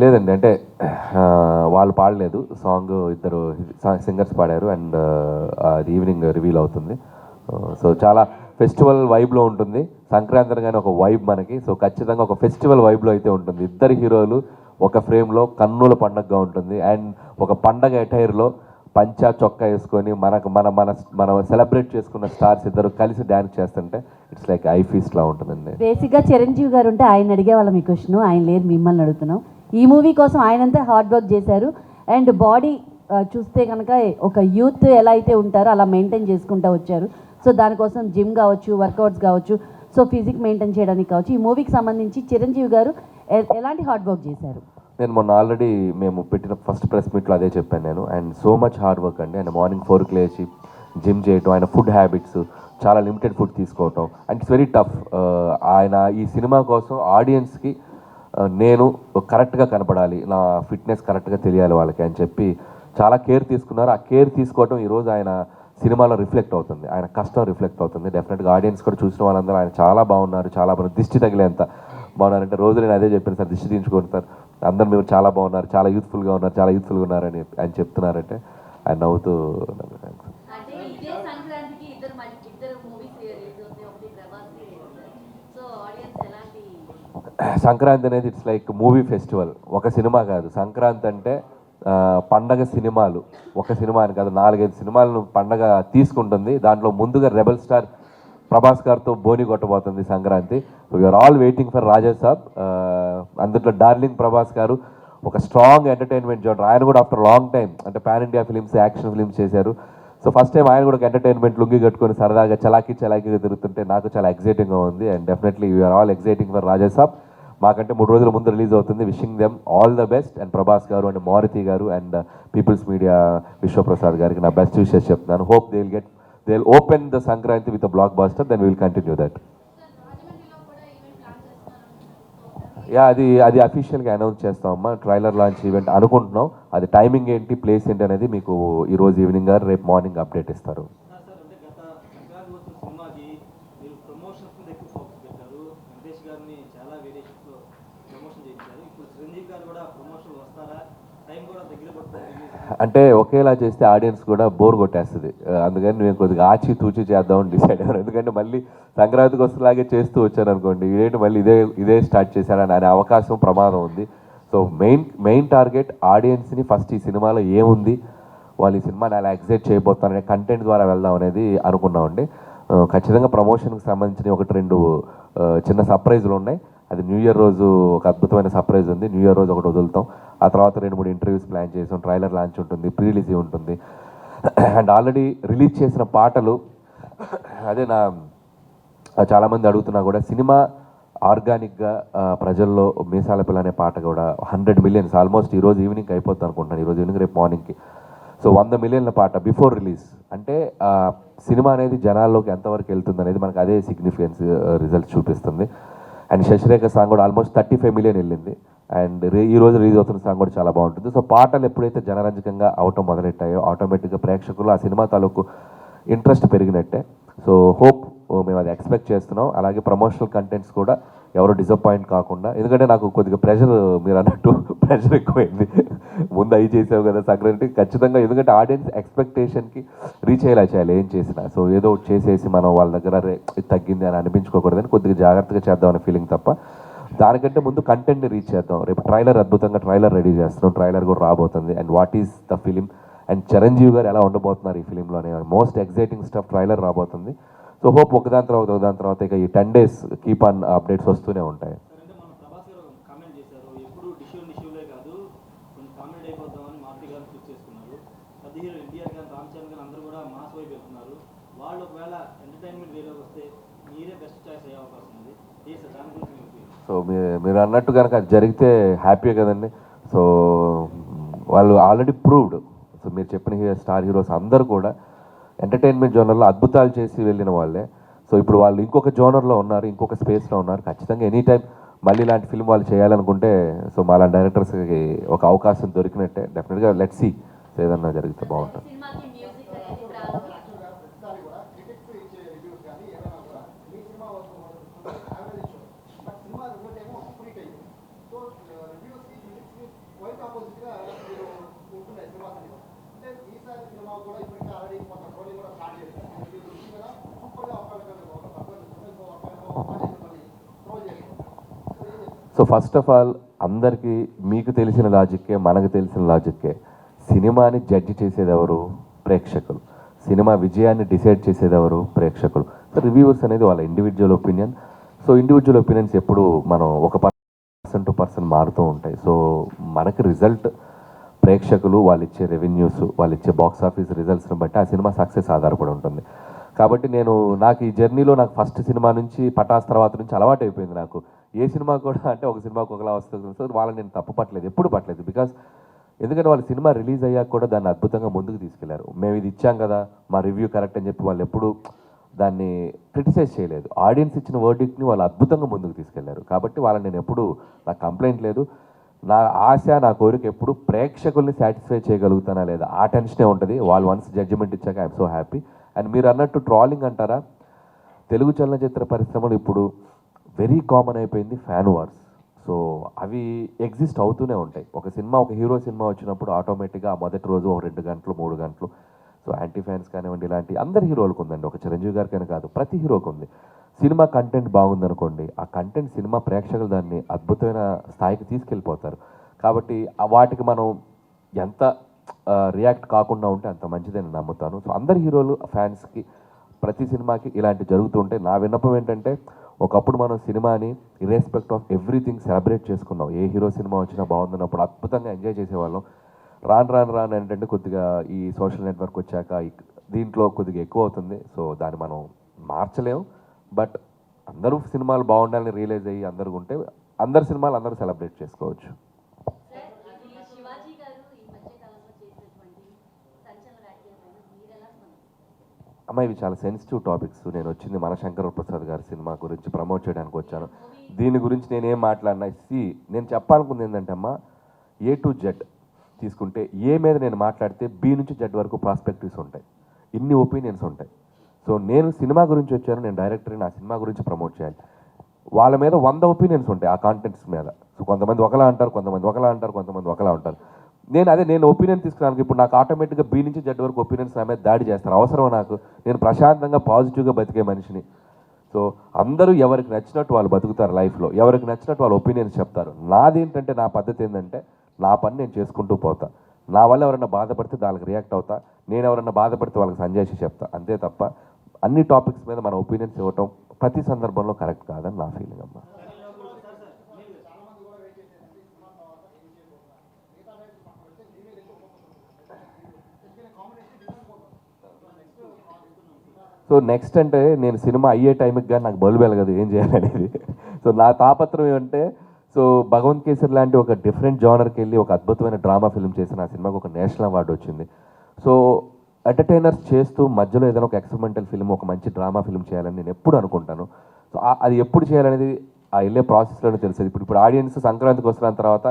లేదండి, అంటే వాళ్ళు పాడలేదు సాంగ్, ఇద్దరు సింగర్స్ పాడారు. అండ్ అది ఈవినింగ్ రివీల్ అవుతుంది. సో చాలా ఫెస్టివల్ వైబ్లో ఉంటుంది. సంక్రాంతి అనగానే ఒక వైబ్ మనకి. సో ఖచ్చితంగా ఒక ఫెస్టివల్ వైబ్లో అయితే ఉంటుంది. ఇద్దరు హీరోలు ఒక ఫ్రేమ్లో కన్నుల పండగగా ఉంటుంది. అండ్ ఒక పండగ అటైర్లో పంచా చొక్కా వేసుకొని మనకు మనం సెలబ్రేట్ చేసుకున్న స్టార్స్ ఇద్దరు కలిసి డ్యాన్స్ చేస్తుంటే ఇట్స్ లైక్ ఐ ఫీస్ట్ లా ఉంటుందండి. బేసిక్గా చిరంజీవి గారు ఉంటే ఆయన అడిగేవాళ్ళం ఈ క్వశ్చన్, ఆయన లేరు, మిమ్మల్ని అడుగుతున్నాం. ఈ మూవీ కోసం ఆయనంతా హార్డ్ వర్క్ చేశారు. అండ్ బాడీ చూస్తే కనుక ఒక యూత్ ఎలా అయితే ఉంటారో అలా మెయింటైన్ చేసుకుంటూ వచ్చారు. సో దానికోసం జిమ్ కావచ్చు, వర్కౌట్స్ కావచ్చు, సో ఫిజిక్ మెయింటైన్ చేయడానికి కావచ్చు. ఈ మూవీకి సంబంధించి చిరంజీవి గారు ఎలాంటి హార్డ్ వర్క్ చేశారు? నేను మొన్న ఆల్రెడీ మేము పెట్టిన ఫస్ట్ ప్రెస్ మీట్లో అదే చెప్పాను నేను. And so much hard work అండి. ఆయన మార్నింగ్ 4కి లేచి జిమ్ చేయటం, ఆయన ఫుడ్ హ్యాబిట్స్ చాలా లిమిటెడ్ ఫుడ్ తీసుకోవటం, అండ్ ఇట్స్ వెరీ టఫ్. ఆయన ఈ సినిమా కోసం ఆడియన్స్కి నేను కరెక్ట్గా కనపడాలి, నా ఫిట్నెస్ కరెక్ట్గా తెలియాలి వాళ్ళకి అని చెప్పి చాలా కేర్ తీసుకున్నారు. ఆ కేర్ తీసుకోవటం ఈరోజు ఆయన సినిమాలో రిఫ్లెక్ట్ అవుతుంది, ఆయన కష్టం రిఫ్లెక్ట్ అవుతుంది. డెఫినెట్గా ఆడియన్స్ కూడా చూసిన వాళ్ళందరూ ఆయన చాలా బాగున్నారు, చాలా బాగున్నారు, దిష్టి తగిలేంత బాగున్నారంటే రోజు నేను అదే చెప్పాను సార్, దిష్టి తీయించుకోండి సార్, అందరు మీరు చాలా బాగున్నారు, చాలా యూత్ఫుల్గా ఉన్నారు, చాలా యూత్ఫుల్గా ఉన్నారని ఆయన చెప్తున్నారంటే ఆయన నవ్వుతూ. సంక్రాంతి అనేది ఇట్స్ లైక్ మూవీ ఫెస్టివల్, ఒక సినిమా కాదు. సంక్రాంతి అంటే పండగ సినిమాలు, ఒక సినిమా అని కాదు, 4-5 సినిమాలను పండగ తీసుకుంటుంది. దాంట్లో ముందుగా రెబల్ స్టార్ ప్రభాస్ గారితో బోని కొట్టబోతుంది Sankranti. So you're all waiting for Raja Saab. అందులో డార్లింగ్ ప్రభాస్ గారు ఒక స్ట్రాంగ్ ఎంటర్టైన్మెంట్ జోనర్. ఆయన కూడా ఆఫ్టర్ లాంగ్ టైం అంటే pan India films, action films చేశారు. సో ఫస్ట్ టైం ఆయన కూడా ఒక ఎంటర్టైన్మెంట్ లుంగి కట్టుకొని సరదాగా చలాకీగా తిరుగుతుంటే నాకు చాలా ఎక్సైటింగ్గా ఉంది. And definitely you're all exciting for Raja Saab. మాకంటే 3 రోజుల ముందు రిలీజ్ అవుతుంది. Wishing them all the best. And Prabhas గారు అండ్ మారుతి గారు అండ్ పీపుల్స్ మీడియా విశ్వప్రసాద్ గారికి నా బెస్ట్ విషెస్ చెప్తున్నాను. Hope they'll open the Sankranti with a blockbuster, then we will continue that. అది అఫీషియల్గా అనౌన్స్ చేస్తామమ్మా. ట్రైలర్ లాంచ్ ఈవెంట్ అనుకుంటున్నాం. అది టైమింగ్ ఏంటి, ప్లేస్ ఏంటి అనేది మీకు ఈరోజు ఈవినింగ్ గారు రేపు మార్నింగ్ అప్డేట్ ఇస్తారు. అంటే ఒకేలా చేస్తే ఆడియన్స్ కూడా బోర్ కొట్టేస్తుంది. అందుకని నేను కొద్దిగా ఆచి తూచి చేద్దామని డిసైడ్ అయ్యాను. ఎందుకంటే మళ్ళీ సంక్రాంతికి వస్తులాగే చేస్తూ వచ్చాను అనుకోండి, ఇదేంటి మళ్ళీ ఇదే స్టార్ట్ చేశారని అనే అవకాశం, ప్రమాదం ఉంది. సో మెయిన్ టార్గెట్ ఆడియన్స్ని ఫస్ట్ ఈ సినిమాలో ఏముంది, వాళ్ళు ఈ సినిమాని అలా ఎగ్జైట్ చేయబోతారనే కంటెంట్ ద్వారా వెళ్దాం అనేది అనుకున్నామండి. ఖచ్చితంగా ప్రమోషన్కి సంబంధించిన 1-2 చిన్న సర్ప్రైజులు ఉన్నాయి. అది న్యూ ఇయర్ రోజు ఒక అద్భుతమైన సర్ప్రైజ్ ఉంది. న్యూ ఇయర్ రోజు ఒకటి వదులుతాం. ఆ తర్వాత 2-3 ఇంటర్వ్యూస్ ప్లాన్ చేసాం. ట్రైలర్ లాంచ్ ఉంటుంది, ప్రీ రిలీజ్ ఉంటుంది. అండ్ ఆల్రెడీ రిలీజ్ చేసిన పాటలు అదే చాలామంది అడుగుతున్నా కూడా సినిమా ఆర్గానిక్గా ప్రజల్లో మీసాల పిల్ల అనే పాట కూడా 100 మిలియన్స్ ఆల్మోస్ట్ ఈరోజు ఈవినింగ్ అయిపోతుంది అనుకుంటున్నాను. ఈరోజు ఈవినింగ్ రేపు మార్నింగ్కి. సో 100 మిలియన్ల పాట బిఫోర్ రిలీజ్ అంటే సినిమా అనేది జనాల్లోకి ఎంతవరకు వెళ్తుంది అనేది మనకు అదే సిగ్నిఫికెన్స్ రిజల్ట్స్ చూపిస్తుంది. అండ్ శశిరేఖ సాంగ్ కూడా ఆల్మోస్ట్ 35 మిలియన్ వెళ్ళింది. అండ్ ఈరోజు రిలీజ్ అవుతున్న సాంగ్ కూడా చాలా బాగుంటుంది. సో పాటలు ఎప్పుడైతే జనరంజకంగా అవటం మొదలెట్టాయో ఆటోమేటిక్గా ప్రేక్షకులు ఆ సినిమా తాలూకు ఇంట్రెస్ట్ పెరిగినట్టే. సో హోప్ మేము అది ఎక్స్పెక్ట్ చేస్తున్నాం. అలాగే ప్రమోషనల్ కంటెంట్స్ కూడా ఎవరు డిసప్పాయింట్ కాకుండా, ఎందుకంటే నాకు కొద్దిగా ప్రెషర్, మీరు అన్నట్టు ప్రెషర్ ఎక్కువైంది. ముందు అవి చేసావు కదా సంక్రాంతి ఖచ్చితంగా, ఎందుకంటే ఆడియన్స్ ఎక్స్పెక్టేషన్కి రీచ్ అయ్యేలా చేయాలి ఏం చేసినా. సో ఏదో ఒకటి చేసేసి మనం వాళ్ళ దగ్గర తగ్గింది అని అనిపించుకోకూడదని కొద్దిగా జాగ్రత్తగా చేద్దామనే ఫీలింగ్ తప్ప, దానికంటే ముందు కంటెంట్ని రీచ్ చేద్దాం. రేపు ట్రైలర్ అద్భుతంగా ట్రైలర్ రెడీ చేస్తున్నాం. ట్రైలర్ కూడా రాబోతుంది. And what is the film and Chiranjeevi గారు ఎలా ఉండబోతున్నారు ఈ ఫిలింలో అనే మోస్ట్ ఎక్సైటింగ్ స్టఫ్ ట్రైలర్ రాబోతుంది. సో హోప్ ఒకదాని తర్వాత ఇక ఈ 10 days కీప్ ఆన్ అప్డేట్స్ వస్తూనే ఉంటాయి. సో మీరు అన్నట్టు కనుక అది జరిగితే హ్యాపీ కదండి. సో వాళ్ళు ఆల్రెడీ ప్రూవ్డ్. సో మీరు చెప్పిన స్టార్ హీరోస్ అందరూ కూడా ఎంటర్టైన్మెంట్ జోనర్లో అద్భుతాలు చేసి వెళ్ళిన వాళ్ళే. సో ఇప్పుడు వాళ్ళు ఇంకొక జోనర్లో ఉన్నారు, ఇంకొక స్పేస్లో ఉన్నారు. ఖచ్చితంగా ఎనీ టైం మళ్ళీ ఇలాంటి ఫిల్మ్ వాళ్ళు చేయాలనుకుంటే సో మాలాంటి డైరెక్టర్స్కి ఒక అవకాశం దొరికినట్టే. డెఫినెట్గా లెట్స్ సీ ఏదన్నా జరిగితే బాగుంటుంది. సో ఫస్ట్ ఆఫ్ ఆల్ అందరికీ మీకు తెలిసిన లాజిక్కే, మనకు తెలిసిన లాజిక్కే, సినిమాని జడ్జి చేసేది ఎవరు? ప్రేక్షకులు. సినిమా విజయాన్ని డిసైడ్ చేసేది ఎవరు? ప్రేక్షకులు. సో రివ్యూవర్స్ అనేది వాళ్ళ individual opinion. So individual opinions ఎప్పుడు మనం ఒక పర్సన్ టు పర్సన్ మారుతూ ఉంటాయి. సో మనకి రిజల్ట్ ప్రేక్షకులు, వాళ్ళు ఇచ్చే రెవెన్యూస్, వాళ్ళు ఇచ్చే బాక్స్ ఆఫీస్ రిజల్ట్స్ని బట్టి ఆ సినిమా సక్సెస్ ఆధారపడి ఉంటుంది. కాబట్టి నాకు ఈ జర్నీలో నాకు ఫస్ట్ సినిమా నుంచి పటాస్ తర్వాత నుంచి అలవాటు అయిపోయింది. నాకు ఏ సినిమా కూడా అంటే ఒక సినిమాకి ఒకలా వస్తుంది. సో వాళ్ళని నేను తప్పు పట్టలేదు, ఎప్పుడు పట్టలేదు. బికాస్ ఎందుకంటే వాళ్ళ సినిమా రిలీజ్ అయ్యాక కూడా దాన్ని అద్భుతంగా ముందుకు తీసుకెళ్లారు. మేము ఇది ఇచ్చాం కదా, మా రివ్యూ కరెక్ట్ అని చెప్పి వాళ్ళు ఎప్పుడు దాన్ని క్రిటిసైజ్ చేయలేదు. ఆడియన్స్ ఇచ్చిన వర్డిక్ట్ని వాళ్ళు అద్భుతంగా ముందుకు తీసుకెళ్లారు. కాబట్టి వాళ్ళని నేను ఎప్పుడు, నాకు కంప్లైంట్ లేదు. నా ఆశ, నా కోరిక ఎప్పుడు ప్రేక్షకుల్ని సాటిస్ఫై చేయగలుగుతానా లేదా, ఆ టెన్షనే ఉంటుంది. వాళ్ళు వన్స్ జడ్జిమెంట్ ఇచ్చాక ఐఎమ్ సో హ్యాపీ. అండ్ మీరు అన్నట్టు ట్రాలింగ్ అంటారా, తెలుగు చలనచిత్ర పరిశ్రమలో ఇప్పుడు వెరీ కామన్ అయిపోయింది ఫ్యాన్ వార్స్. సో అవి ఎగ్జిస్ట్ అవుతూనే ఉంటాయి. ఒక సినిమా, ఒక హీరో సినిమా వచ్చినప్పుడు ఆటోమేటిక్గా ఆ మొదటి రోజు ఒక 2 గంటలు 3 గంటలు సో యాంటీ ఫ్యాన్స్ కానివ్వండి, ఇలాంటి అందరి హీరోలకు ఉందండి. ఒక చిరంజీవి గారికైనా కాదు, ప్రతి హీరోకి ఉంది. సినిమా కంటెంట్ బాగుందనుకోండి, ఆ కంటెంట్ సినిమా ప్రేక్షకులు దాన్ని అద్భుతమైన స్థాయికి తీసుకెళ్ళిపోతారు. కాబట్టి వాటికి మనం ఎంత రియాక్ట్ కాకుండా ఉంటే అంత మంచిదని నమ్ముతాను. సో అందరి హీరోలు ఫ్యాన్స్కి ప్రతి సినిమాకి ఇలాంటి జరుగుతూ ఉంటే, నా విన్నపం ఏంటంటే, ఒకప్పుడు మనం సినిమాని ఇర్రెస్పెక్ట్ ఆఫ్ ఎవ్రీథింగ్ సెలబ్రేట్ చేసుకున్నాం. ఏ హీరో సినిమా వచ్చినా బాగుందన్నప్పుడు అద్భుతంగా ఎంజాయ్ చేసేవాళ్ళం. రాను ఏంటంటే కొద్దిగా ఈ సోషల్ నెట్వర్క్ వచ్చాక దీంట్లో కొద్దిగా ఎక్కువ అవుతుంది. సో దాన్ని మనం మార్చలేం. బట్ అందరూ సినిమాలు బాగుండాలని రియలైజ్ అయ్యి అందరూ ఉంటే అందరు సినిమాలు అందరూ సెలబ్రేట్ చేసుకోవచ్చు. అమ్మ, ఇవి చాలా సెన్సిటివ్ టాపిక్స్. నేను వచ్చింది మన శంకర ప్రసాద్ గారి సినిమా గురించి ప్రమోట్ చేయడానికి వచ్చాను. దీని గురించి నేనేం మాట్లాడినా, నేను చెప్పాలనుకుంది ఏంటంటే అమ్మ, ఏ టు జెడ్ తీసుకుంటే ఏ మీద నేను మాట్లాడితే బి నుంచి జెడ్ వరకు ప్రాస్పెక్టివ్స్ ఉంటాయి, ఇన్ని ఒపీనియన్స్ ఉంటాయి. సో నేను సినిమా గురించి వచ్చాను, నేను డైరెక్టర్ని, నా సినిమా గురించి ప్రమోట్ చేయాలి. వాళ్ళ మీద 100 ఒపీనియన్స్ ఉంటాయి ఆ కాంటెంట్స్ మీద. సో కొంతమంది ఒకలా అంటారు, కొంతమంది ఒకలా అంటారు, కొంతమంది ఒకలా ఉంటారు. నేను ఒపీనియన్ తీసుకున్నాను. ఇప్పుడు నాకు ఆటోమేటిక్గా బి నుంచి జెడ్ వరకు ఒపీనియన్స్ నా మీద దాడి చేస్తారు. అవసరం నాకు? నేను ప్రశాంతంగా పాజిటివ్గా బతికే మనిషిని. సో అందరూ ఎవరికి నచ్చినట్టు వాళ్ళు బతుకుతారు లైఫ్లో, ఎవరికి నచ్చినట్టు వాళ్ళు ఒపీనియన్స్ చెప్తారు. నాదేంటంటే, నా పద్ధతి ఏంటంటే, నా పని నేను చేసుకుంటూ పోతా. నా వల్ల ఎవరైనా బాధపడితే దానికి రియాక్ట్ అవుతా, నేను ఎవరైనా బాధపడితే వాళ్ళకి సంజాయిషి చెప్తా, అంతే తప్ప అన్ని టాపిక్స్ మీద మన ఒపీనియన్స్ ఇవ్వటం ప్రతి సందర్భంలో కరెక్ట్ కాదని నా ఫీలింగ్ అమ్మా. సో నెక్స్ట్ అంటే, నేను సినిమా అయ్యే టైంకి కానీ నాకు బల్బు వెలగదు ఏం చేయాలనేది. సో నా తాపత్రం ఏమంటే, సో భగవంత్ కేసరి లాంటి ఒక డిఫరెంట్ జానర్కి వెళ్ళి ఒక అద్భుతమైన డ్రామా ఫిల్మ్ చేసిన ఆ సినిమాకి ఒక నేషనల్ అవార్డు వచ్చింది. సో ఎంటర్టైనర్స్ చేస్తూ మధ్యలో ఏదైనా ఒక ఎక్స్పెరిమెంటల్ ఫిల్మ్, ఒక మంచి డ్రామా ఫిల్మ్ చేయాలని నేను ఎప్పుడు అనుకుంటాను. సో అది ఎప్పుడు చేయాలనేది ఆ వెళ్ళే ప్రాసెస్లోనే తెలిసేది. ఇప్పుడు ఆడియన్స్ సంక్రాంతికి వస్తున్న తర్వాత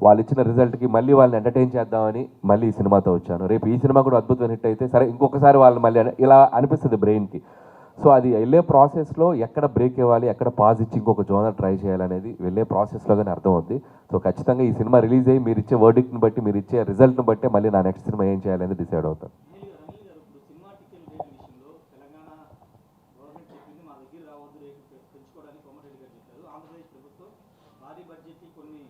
వాళ్ళు ఇచ్చిన రిజల్ట్కి మళ్ళీ వాళ్ళని ఎంటర్టైన్ చేద్దామని మళ్ళీ ఈ సినిమాతో వచ్చాను. రేపు ఈ సినిమా కూడా అద్భుతమైన హిట్ అయితే సరే, ఇంకొకసారి వాళ్ళని మళ్ళీ ఇలా అనిపిస్తుంది బ్రెయిన్కి. సో అది వెళ్ళే ప్రాసెస్లో ఎక్కడ బ్రేక్ ఇవ్వాలి, ఎక్కడ పాజ్ ఇచ్చి ఇంకొక జోనర్ ట్రై చేయాలనేది వెళ్ళే ప్రాసెస్లోగానే అర్థం అవుద్ది. సో ఖచ్చితంగా ఈ సినిమా రిలీజ్ అయ్యి మీరు ఇచ్చే వర్డిక్ట్ని బట్టి, మీరు ఇచ్చే రిజల్ట్ని బట్టి మళ్ళీ నా నెక్స్ట్ సినిమా ఏం చేయాలనేది డిసైడ్ అవుతాను. భారీ బడ్జెట్ కొన్ని